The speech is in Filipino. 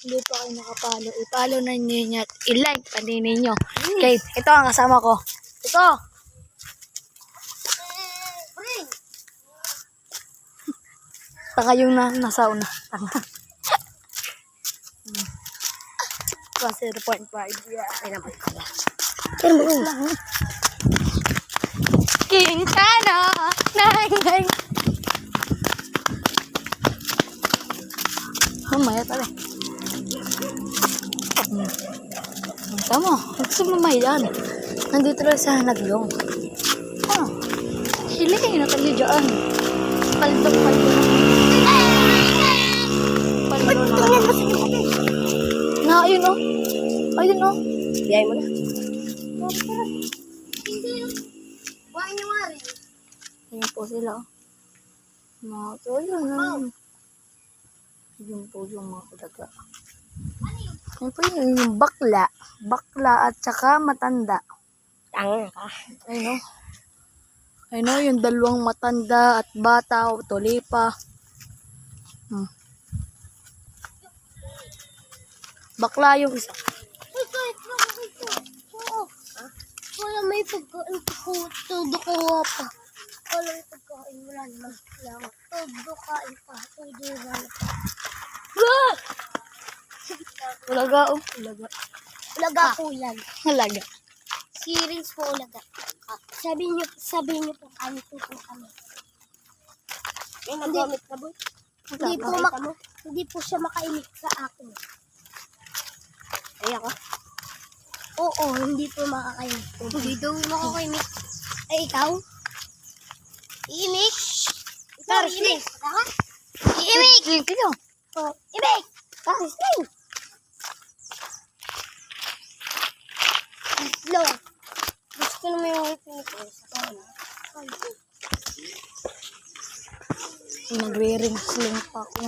hindi pa kayo nakapalo, ipalo na ninyo at i-like pa din ninyo. Okay, ito ang kasama ko. Ito! Taka yung nasa una. Tanga. 0.5. Yeah. Ay naman. Pero mo lang. Quintana! Nang! Maya pala. Tama. Gusto mo mahilan. Nandito lang sa naglong. Ah. Hiling na kayo dyan. Paldo. Na, ayun o. Ayun o. Biyay mo na. Huwag niyo nga rin. Ayan po sila o. So, yun na. Yun po yung mga kadaga. Yun po yung bakla. Bakla at saka matanda. Tanga ka. Ayun o. Ayun o, yung dalawang matanda at bata o tulipa. Bakla yung isa. Ay, kahit bakit ito. Oo. Wala may pagkain ko. Todo ko pa. Wala may pagkain. Wala naman. Todo kain pa. Todo wala pa. Ulaga o. Ulaga. Ulaga po yan. Ulaga. Si Rins po ulaga. Sabi niyo po kami po kami. May nagamit ka ba? Hindi po siya makaimik sa akin. Ay ako. Oo, hindi po makakaimik. Hindi daw makakaimik. Ay, ikaw? Iimik? Ikaw, iimik? Iimik! Ikaw. Oh, imik! Sing! Slow. Gusto naman yung ipinik ko sa kanya. Nagre-ring sling pa ako.